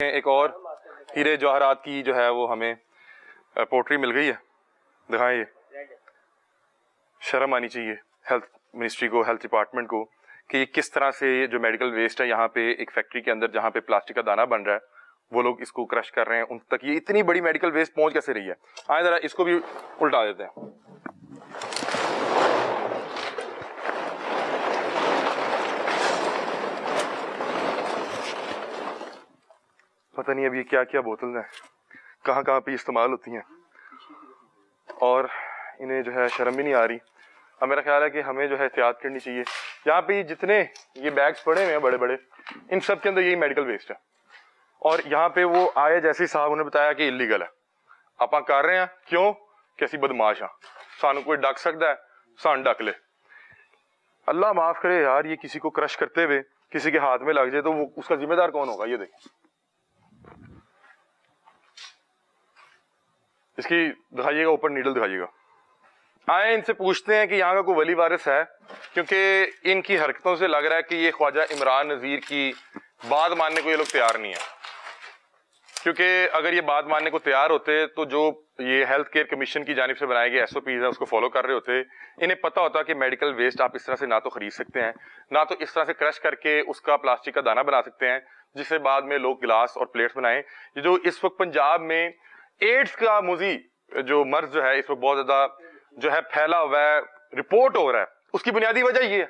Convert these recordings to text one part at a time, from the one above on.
एक और हीरे जवाहरात की जो है वो हमें पोट्री मिल गई है। दिखाएं, ये शर्म आनी चाहिए हेल्थ मिनिस्ट्री को, हेल्थ डिपार्टमेंट को, कि ये किस तरह से जो मेडिकल वेस्ट है यहाँ पे एक फैक्ट्री के अंदर जहाँ पे प्लास्टिक का दाना बन रहा है वो लोग इसको क्रश कर रहे हैं, उन तक ये इतनी बड़ी मेडिकल वेस्ट पहुंच कैसे रही है। आए जरा इसको भी उल्टा देते हैं। पता नहीं अब ये क्या क्या बोतल हैं, कहाँ कहाँ पे इस्तेमाल होती हैं और इन्हें जो है शर्म भी नहीं आ रही। अब मेरा ख्याल है कि हमें जो है एहतियात करनी चाहिए। यहाँ पे जितने ये बैग्स पड़े हुए हैं बड़े बड़े, इन सब के अंदर यही मेडिकल वेस्ट है और यहाँ पे वो आए जैसे ही साहब उन्हें बताया कि इलीगल है, आप कर रहे हैं क्यों, कैसी बदमाश हाँ, सानू कोई डक सकता है, सान डक ले। अल्लाह माफ करे यार, ये किसी को क्रश करते हुए किसी के हाथ में लग जाए तो वो उसका जिम्मेदार कौन होगा। ये देखें, इसकी दिखाइएगा, ऊपर नीडल दिखाइएगा। आए इनसे पूछते हैं कि यहाँ का कोई वली वारिस है, क्योंकि इनकी हरकतों से लग रहा है कि ये ख्वाजा इमरान नजीर की बात मानने को ये लोग तैयार नहीं है। क्योंकि अगर ये बात मानने को तैयार होते तो जो ये हेल्थ केयर कमीशन की जानिब से बनाए गए SOPs है उसको फॉलो कर रहे होते। इन्हें पता होता कि मेडिकल वेस्ट आप इस तरह से ना तो खरीद सकते हैं, ना तो इस तरह से क्रश करके उसका प्लास्टिक का दाना बना सकते हैं जिससे बाद में लोग गिलास और प्लेट्स बनाएं। ये जो इस वक्त पंजाब में एड्स का मुजी जो मर्ज जो है इस वक्त बहुत ज्यादा जो है फैला हुआ है, रिपोर्ट हो रहा है, उसकी बुनियादी वजह ये है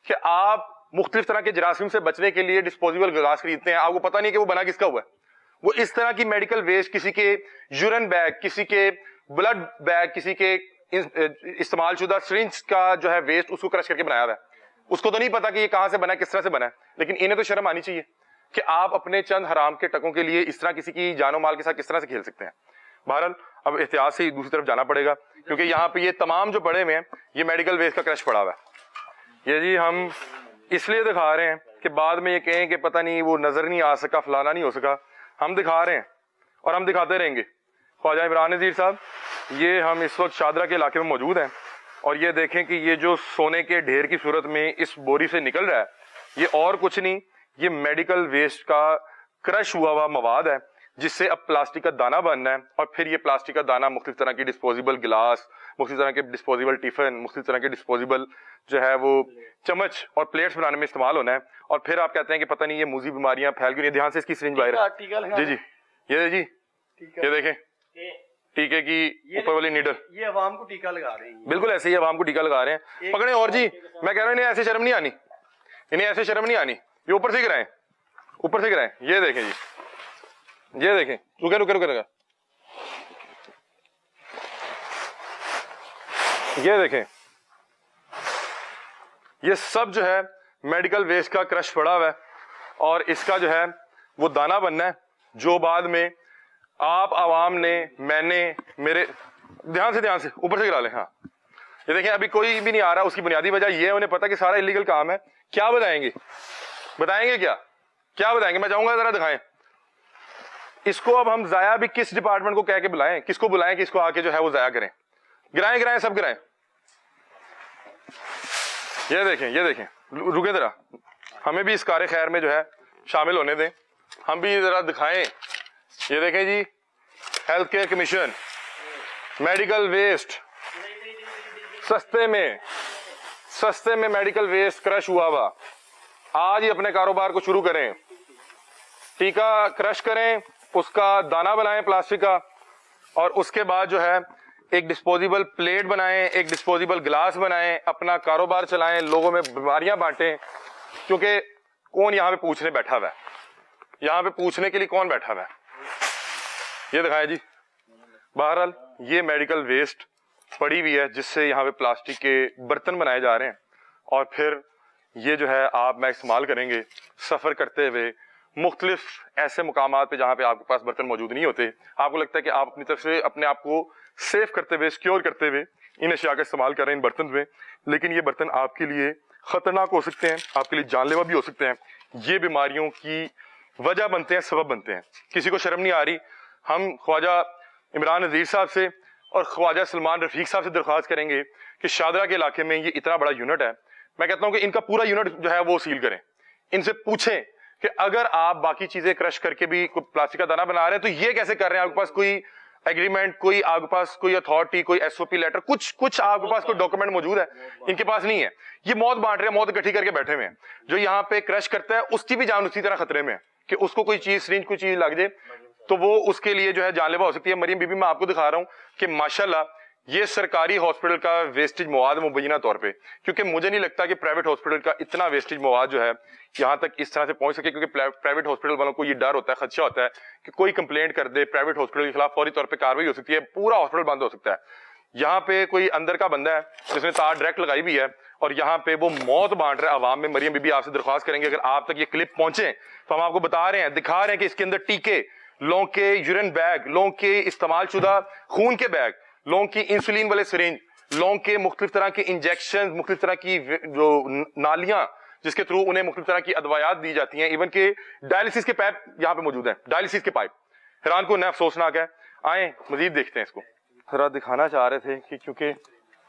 कि आप मुख्तलिफ तरह के जरासीम से बचने के लिए डिस्पोजेबल गिलास खरीदते हैं, आपको पता नहीं कि वो बना किसका हुआ है। वो इस तरह की मेडिकल वेस्ट, किसी के यूरिन बैग, किसी के ब्लड बैग, किसी के इस्तेमाल शुदा सिरिंज का जो है वेस्ट, उसको क्रश करके बनाया हुआ है। उसको तो नहीं पता कि ये कहां से बना है, किस तरह से बना है, लेकिन इन्हें तो शर्म आनी चाहिए कि आप अपने चंद हराम के टकों के लिए इस तरह किसी की जानो माल के साथ किस तरह से खेल सकते हैं। बहरहाल अब एहतियात से दूसरी तरफ जाना पड़ेगा, क्योंकि यहाँ पे ये तमाम जो पड़े हुए हैं ये मेडिकल वेस्ट का क्रश पड़ा हुआ है। ये जी हम इसलिए दिखा रहे हैं कि बाद में ये कहें कि पता नहीं वो नजर नहीं आ सका, फलाना नहीं हो सका। हम दिखा रहे हैं और हम दिखाते रहेंगे। ख्वाजा इमरान नजीर साहब, ये हम इस वक्त शादरा के इलाके में मौजूद हैं और ये देखें कि ये जो सोने के ढेर की सूरत में इस बोरी से निकल रहा है, ये और कुछ नहीं, ये मेडिकल वेस्ट का क्रश हुआ हुआ मवाद है जिससे अब प्लास्टिक का दाना बनना है और फिर ये प्लास्टिक का दाना मुख्तलिफ तरह की डिस्पोजेबल गिलास, मुख्तलिफ तरह के डिस्पोजेबल टिफिन, मुख्तलिफ तरह के डिस्पोजेबल जो है वो चम्मच और प्लेट्स बनाने में इस्तेमाल होना है। और फिर आप कहते हैं कि पता नहीं ये मूजी बीमारियां फैल क्यों नहीं। ध्यान से इसकी सिरिंज बाहर जी जी, ये देखें टीके की ऊपर वाली नीडल, ये अवाम को टीका लगा रहे हैं, बिल्कुल ऐसे ही अवाम को टीका लगा रहे हैं। पकड़े और जी, मैं कह रहा हूँ इन्हें ऐसे शर्म नहीं आनी, इन्हें ऐसे शर्म नहीं आनी। ये ऊपर से गिराएं, ऊपर से गिराएं। ये देखें जी, ये देखें, रुके रुके रुके रुके, ये देखें, ये सब जो है मेडिकल वेस्ट का क्रश पड़ा हुआ है और इसका जो है वो दाना बनना है जो बाद में आप आवाम ने, मैंने, मेरे ध्यान से ऊपर से गिरा लें। हाँ ये देखें, अभी कोई भी नहीं आ रहा। उसकी बुनियादी वजह ये है, उन्हें पता कि सारा इलीगल काम है। क्या बताएंगे, बताएंगे क्या बताएंगे? मैं चाहूंगा जरा दिखाएं इसको। अब हम जाया भी किस डिपार्टमेंट को कह के बुलाएं, किसको बुलाएं कि इसको आके जो है वो जाया करें? गिराएं सब गिराएं। ये देखें, रुके जरा, हमें भी इस कार्य खैर में जो है शामिल होने दें, हम भी जरा दिखाएं। ये देखें जी, health care commission, medical waste, सस्ते में मेडिकल वेस्ट क्रश हुआ हुआ। आज ही अपने कारोबार को शुरू करें, टीका क्रश करें, उसका दाना बनाएं प्लास्टिक का और उसके बाद जो है एक डिस्पोजेबल प्लेट बनाएं, एक डिस्पोजेबल गिलास बनाएं, अपना कारोबार चलाएं, लोगों में बीमारियां बांटें। क्योंकि कौन यहाँ पे पूछने बैठा हुआ है? यहाँ पे पूछने के लिए कौन बैठा हुआ है? ये दिखाएं जी। बहरहाल ये मेडिकल वेस्ट पड़ी हुई है जिससे यहाँ पे प्लास्टिक के बर्तन बनाए जा रहे हैं और फिर ये जो है आप मैं इस्तेमाल करेंगे सफर करते हुए मुख्तलिफ ऐसे मुकामात पे जहाँ पे आपके पास बर्तन मौजूद नहीं होते। आपको लगता है कि आप अपनी तरफ से अपने आप को सेफ करते हुए, सिक्योर करते हुए इन अशिया का इस्तेमाल कर रहे हैं इन बर्तन में, लेकिन ये बर्तन आपके लिए खतरनाक हो सकते हैं, आपके लिए जानलेवा भी हो सकते हैं। ये बीमारियों की वजह बनते हैं, सबब बनते हैं। किसी को शर्म नहीं आ रही। हम ख्वाजा इमरान नजीर साहब से और ख्वाजा सलमान रफीक साहब से दरख्वास्त करेंगे कि शादरा के इलाके में ये इतना बड़ा यूनिट है, मैं कहता हूं कि इनका पूरा यूनिट जो है वो सील करें। इनसे पूछें कि अगर आप बाकी चीजें क्रश करके भी कोई प्लास्टिक का दाना बना रहे हैं तो ये कैसे कर रहे हैं? आपके पास कोई एग्रीमेंट, कोई आपके पास कोई अथॉरिटी, कोई एसओपी लेटर, कुछ आपके पास कोई डॉक्यूमेंट मौजूद है? इनके पास नहीं है। ये मौत बांट रहे हैं, मौत इकट्ठी करके बैठे हुए हैं। जो यहाँ पे क्रश करता है उसकी भी जान उसी तरह खतरे में है कि उसको कोई चीज, सिरिंज, कोई चीज लग जाए तो वो उसके लिए जो है जानलेवा हो सकती है। मरियम बीबी, मैं आपको दिखा रहा हूं कि माशाल्लाह ये सरकारी हॉस्पिटल का वेस्टेज मवाद मुबैना तौर पे, क्योंकि मुझे नहीं लगता कि प्राइवेट हॉस्पिटल का इतना वेस्टेज मवाद जो है यहाँ तक इस तरह से पहुंच सके, क्योंकि प्राइवेट हॉस्पिटल वालों को ये डर होता है, खदशा होता है कि कोई कंप्लेंट कर दे प्राइवेट हॉस्पिटल के खिलाफ, फौरी तौर पर कार्रवाई हो सकती है, पूरा हॉस्पिटल बंद हो सकता है। यहाँ पे कोई अंदर का बंदा है जिसने तार डायरेक्ट लगाई भी है और यहाँ पे वो मौत बांट रहा है आवाम में। मरियम बीबी, आपसे दरख्वास्त करेंगे अगर आप तक ये क्लिप पहुंचे तो हम आपको बता रहे हैं, दिखा रहे हैं कि इसके अंदर टीके, लोगों के यूरिन बैग, लोगों के इस्तेमाल शुदा खून के बैग, लोगों की इंसुलिन वाले सिरिंज, लोगों के मुख्तलिफ तरह के इंजेक्शन, मुख्तलिफ तरह की जो नालियां जिसके थ्रू उन्हें मुख्तलिफ तरह की अदवायात दी जाती हैं, इवन के डायलिसिस के पाइप यहाँ पे मौजूद हैं, डायलिसिस के पाइप। हैरान को न अफसोसनाक है। आए मजीद देखते हैं इसको। जरा दिखाना चाह रहे थे कि क्योंकि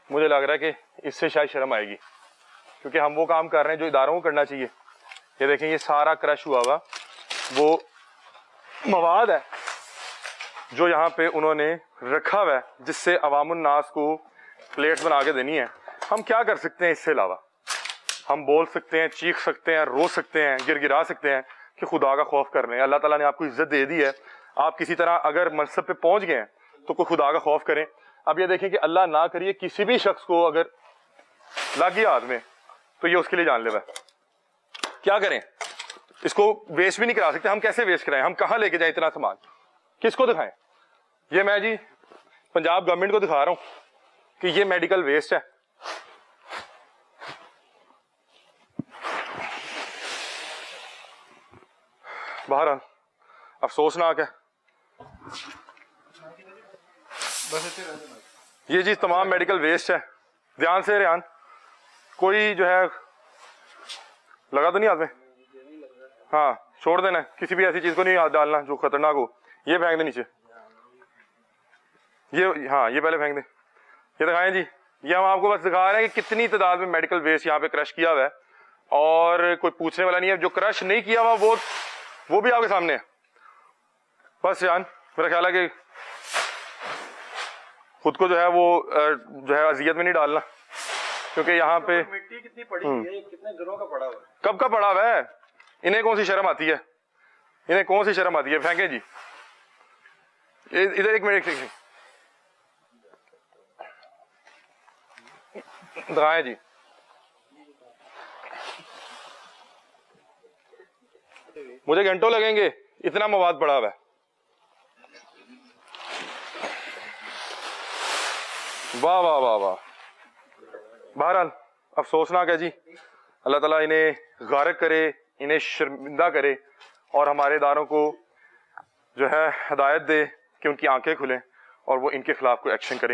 मुझे लग रहा है कि इससे शायद शर्म आएगी, क्योंकि हम वो काम कर रहे हैं जो इदारों को करना चाहिए। ये देखें, ये सारा क्रश हुआ हुआ वो मवाद है जो यहाँ पे उन्होंने रखा हुआ है, जिससे अवामुन नास को प्लेट्स बना के देनी है। हम क्या कर सकते हैं इससे अलावा? हम बोल सकते हैं, चीख सकते हैं, रो सकते हैं, गिरगिरा सकते हैं कि खुदा का खौफ कर रहे हैं। अल्लाह ताला ने आपको इज्जत दे दी है, आप किसी तरह अगर मनसब पे पहुंच गए हैं तो कोई खुदा का खौफ करें। अब ये देखें कि अल्लाह ना करिए किसी भी शख्स को अगर लग गया हाथ में तो ये उसके लिए जानलेवा है। क्या करें? इसको वेस्ट भी नहीं करा सकते। हम कैसे वेस्ट कराएं? हम कहाँ लेके जाएं इतना सामान? किसको दिखाएं? ये मैं जी पंजाब गवर्नमेंट को दिखा रहा हूं कि ये मेडिकल वेस्ट है। बहरहाल अफसोसनाक है। ये जी तमाम मेडिकल वेस्ट है। ध्यान से रेहान, कोई जो है लगा तो नहीं हाथ में? हाँ, छोड़ देना, किसी भी ऐसी चीज को नहीं हाथ डालना जो खतरनाक हो। ये फेंक दे नीचे, ये हाँ ये पहले फेंक दे। ये दिखाएं जी, ये हम आपको बस दिखा रहे हैं कि कितनी तादाद में मेडिकल वेस्ट यहाँ पे क्रश किया हुआ है और कोई पूछने वाला नहीं है। जो क्रश नहीं किया हुआ वो भी आपके सामने है। बस यान, मेरा ख्याल है कि खुद को जो है वो जो है अजियत में नहीं डालना, क्योंकि यहाँ पे मिट्टी कितनी पड़ी हुई है, कितने दिनों का पड़ा हुआ है। कब का पड़ा हुआ है? इन्हें कौन सी शर्म आती है? इन्हें कौन सी शर्म आती है? फेंके जी। इधर एक मिनट दिखाएं जी। मुझे घंटों लगेंगे, इतना मवाद पड़ा हुआ है। वाह वाह वाह वाह। बहरहाल अफसोसनाक है जी। अल्लाह ताला इन्हें गारक करे, इन्हें शर्मिंदा करे और हमारे इदारों को जो है हिदायत दे कि उनकी आंखें खुलें और वो इनके खिलाफ कोई एक्शन करें।